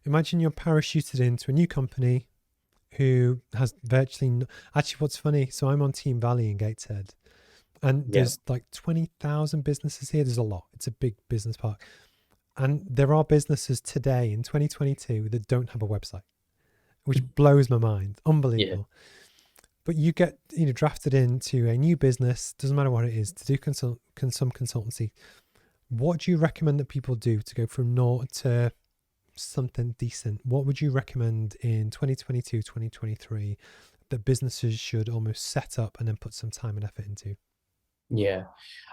imagine you're parachuted into a new company who has virtually actually, what's funny, so I'm on Team Valley in Gateshead, and Yeah. there's like 20,000 businesses here. There's a lot. It's a big business park. And there are businesses today in 2022 that don't have a website, which blows my mind. Yeah. Unbelievable. But you get, drafted into a new business, doesn't matter what it is, to do some consultancy. What do you recommend that people do to go from naught to something decent? What would you recommend in 2022, 2023 that businesses should almost set up and then put some time and effort into? Yeah.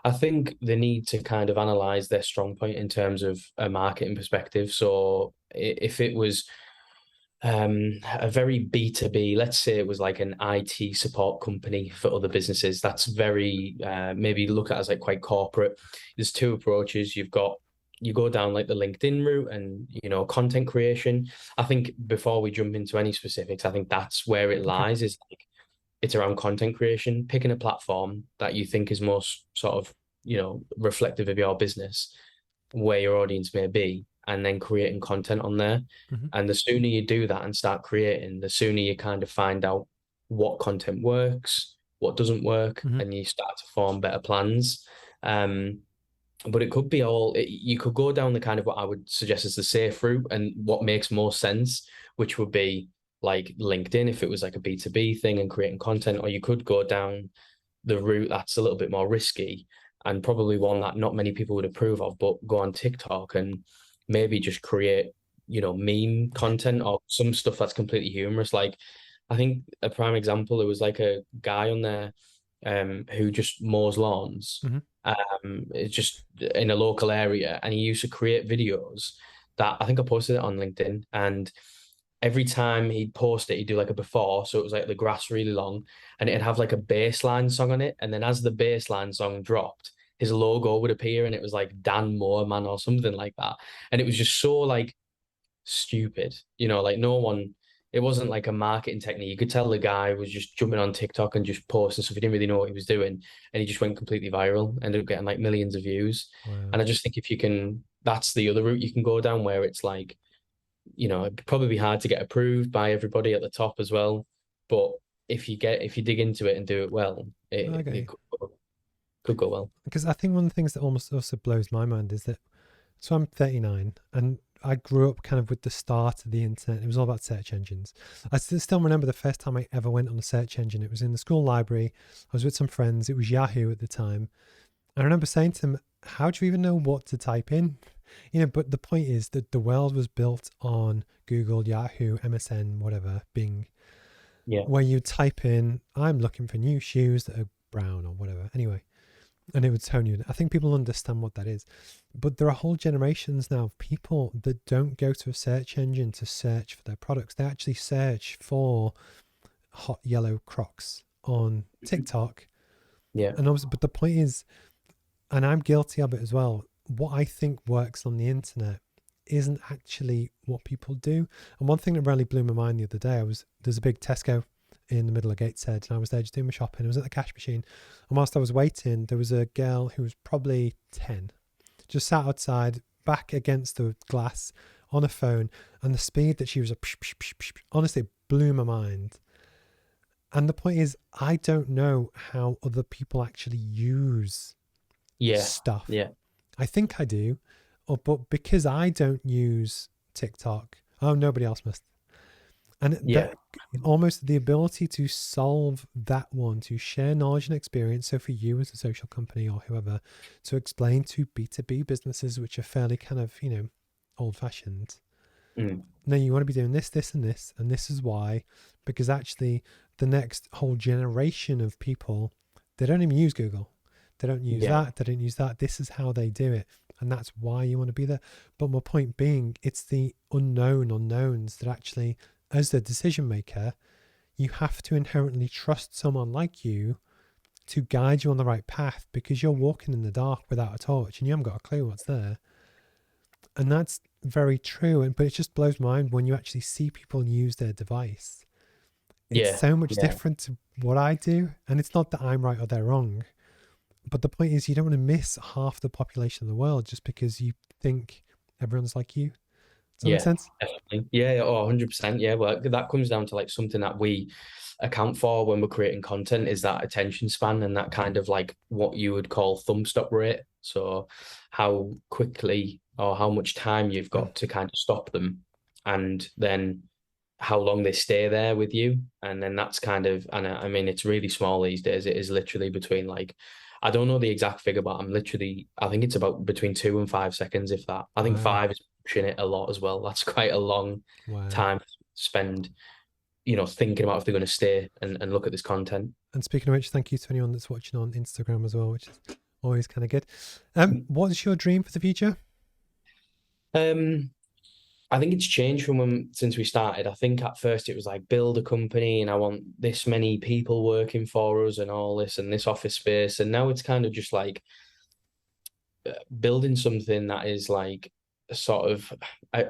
I think they need to kind of analyze their strong point in terms of a marketing perspective. So if it was a very B2B, let's say it was like an IT support company for other businesses, that's very maybe look at as like quite corporate. There's two approaches. You go down like the LinkedIn route and content creation. I think before we jump into any specifics, I think that's where it Okay. lies, is like it's around content creation, picking a platform that you think is most sort of, reflective of your business, where your audience may be, and then creating content on there. Hmm. And the sooner you do that and start creating, the sooner you kind of find out what content works, what doesn't work, Hmm. and you start to form better plans. Um, but it could be you could go down the kind of what I would suggest as the safe route and what makes more sense, which would be like LinkedIn if it was like a B2B thing and creating content, or you could go down the route that's a little bit more risky and probably one that not many people would approve of, but go on TikTok and maybe just create, meme content or some stuff that's completely humorous. Like I think a prime example, there was like a guy on there who just mows lawns. Hmm. It's just in a local area, and he used to create videos that I think I posted it on LinkedIn, and every time he'd post it, he'd do like a before. So it was like the grass really long and it'd have like a baseline song on it. And then as the baseline song dropped, his logo would appear and it was like Dan Moorman or something like that. And it was just so like stupid, like no one, it wasn't like a marketing technique. You could tell the guy was just jumping on TikTok and just posting stuff. He didn't really know what he was doing. And he just went completely viral, ended up getting like millions of views. Wow. And I just think if you can, that's the other route you can go down where it's like, it'd probably be hard to get approved by everybody at the top as well. But if you dig into it and do it well, I it, get it you. could go well. Because I think one of the things that almost also blows my mind is that, so I'm 39 and I grew up kind of with the start of the internet. It was all about search engines. I still remember the first time I ever went on a search engine. It was in the school library. I was with some friends. It was Yahoo at the time. I remember saying to them, how do you even know what to type in? But the point is that the world was built on Google, Yahoo, MSN, whatever, Bing, Yeah, where you type in, I'm looking for new shoes that are brown or whatever. Anyway, and it would tone you. I think people understand what that is. But there are whole generations now of people that don't go to a search engine to search for their products. They actually search for hot yellow Crocs on TikTok. yeah, And obviously, but the point is, and I'm guilty of it as well, what I think works on the internet isn't actually what people do. And one thing that really blew my mind the other day, there's a big Tesco in the middle of Gateshead, and I was there just doing my shopping. I was at the cash machine, and whilst I was waiting, there was a girl who was probably 10, just sat outside, back against the glass on a phone, and the speed that she was, honestly, blew my mind. And the point is, I don't know how other people actually use yeah, stuff. yeah, I think I do, but because I don't use TikTok, oh, nobody else must. And yeah, that almost the ability to solve that one, to share knowledge and experience. So for you as a social company or whoever, to explain to B2B businesses, which are fairly kind of, old fashioned, mm, no, you want to be doing this, and this is why, because actually the next whole generation of people, they don't even use Google. They don't use yeah, that. They don't use that. This is how they do it. And that's why you want to be there. But my point being, it's the unknown unknowns that actually, as the decision maker, you have to inherently trust someone like you to guide you on the right path, because you're walking in the dark without a torch and you haven't got a clue what's there. And that's very true. But it just blows my mind when you actually see people use their device. It's yeah, so much yeah, different to what I do. And it's not that I'm right or they're wrong. But the point is, you don't want to miss half the population of the world just because you think everyone's like you. Does that make Yeah, sense? definitely. Yeah, oh, 100%. Yeah, well, that comes down to like something that we account for when we're creating content is that attention span and that kind of like what you would call thumb stop rate. So how quickly or how much time you've got to kind of stop them, and then how long they stay there with you. And then that's kind of, and I mean, it's really small these days. It is literally between like, I don't know the exact figure, but I think it's about between 2 and 5 seconds, if that. I think Wow. 5 is pushing it a lot as well. That's quite a long Wow. time to spend, thinking about if they're going to stay and look at this content. And speaking of which, thank you to anyone that's watching on Instagram as well, which is always kind of good. What's your dream for the future? Um, I think it's changed from since we started. I think at first it was like build a company and I want this many people working for us and all this and this office space. And now it's kind of just like building something that is like a sort of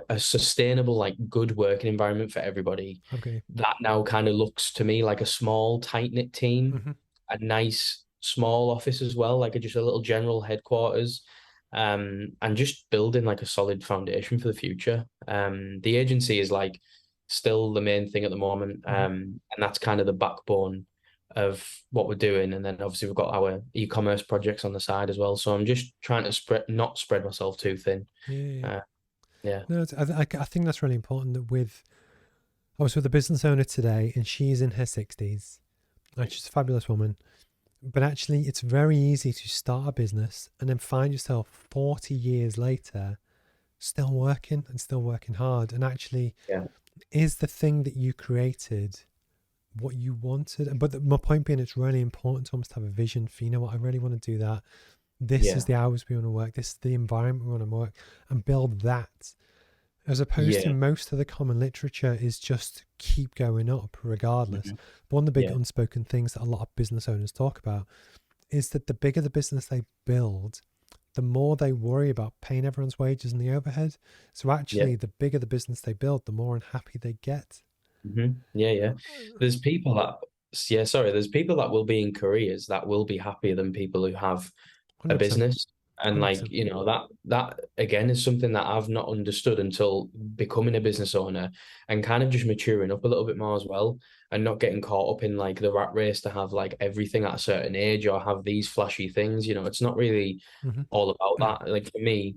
a sustainable, like good working environment for everybody. Okay. That now kind of looks to me like a small, tight-knit team, Hmm. a nice small office as well, like just a little general headquarters. And just building like a solid foundation for the future. The agency is like still the main thing at the moment. Hmm. And that's kind of the backbone of what we're doing. And then obviously we've got our e-commerce projects on the side as well. So I'm just trying to not spread myself too thin. Yeah, yeah, yeah. Uh, yeah. No, I think that's really important. That I was with a business owner today, and she's in her 60s, and she's a fabulous woman. But actually, it's very easy to start a business and then find yourself 40 years later still working and still working hard. And actually, Yeah. is the thing that you created what you wanted? But my point being, it's really important to almost have a vision for, you know what, I really want to do that. This is Yeah. the hours we want to work. This is the environment we want to work, and build that. As opposed to Yeah. most of the common literature is just keep going up regardless. Mhm. But one of the big Yeah. unspoken things that a lot of business owners talk about is that the bigger the business they build, the more they worry about paying everyone's wages and the overhead. So Yeah. actually, the bigger the business they build, the more unhappy they get. Yeah. Yeah. There's people that, yeah, sorry, there's people that will be in careers that will be happier than people who have a 100%. business. And like, 100%. that again is something that I've not understood until becoming a business owner and kind of just maturing up a little bit more as well, and not getting caught up in like the rat race to have like everything at a certain age or have these flashy things. It's not really Hmm. all about that. Like for me,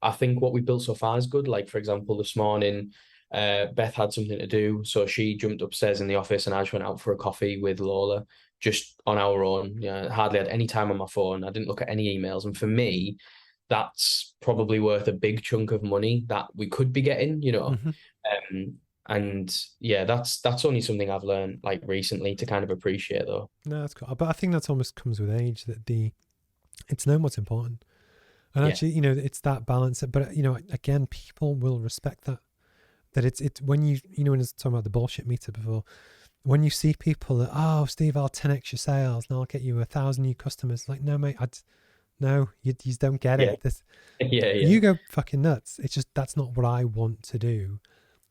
I think what we built so far is good. Like for example, this morning, Beth had something to do, so she jumped upstairs in the office, and I just went out for a coffee with Lola, just on our own. Yeah, hardly had any time on my phone. I didn't look at any emails, and for me, that's probably worth a big chunk of money that we could be getting. Hmm. Um, and yeah, that's only something I've learned like recently to kind of appreciate though. No, that's cool. But I think that's almost comes with age, that it's knowing what's important. And Yeah, actually, it's that balance. But, again, people will respect that. That it's when when I was talking about the bullshit meter before, when you see people that, oh, Steve, I'll 10x your sales and I'll get you 1,000 new customers. Like, no, mate, no, you just don't get yeah, it. This, yeah, yeah, you go fucking nuts. It's just, that's not what I want to do.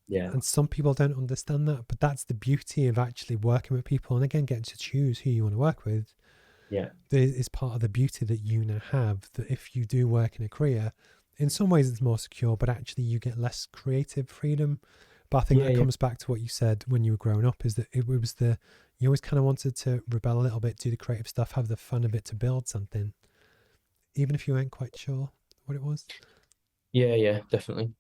yeah, And some people don't understand that, but that's the beauty of actually working with people. And again, getting to choose who you want to work with. yeah, That is part of the beauty that you now have, that if you do work in a career, in some ways it's more secure, but actually you get less creative freedom. But I think yeah, that yeah, comes back to what you said when you were growing up, is that it was you always kind of wanted to rebel a little bit, do the creative stuff, have the fun of it, to build something, even if you weren't quite sure what it was. yeah, yeah, definitely.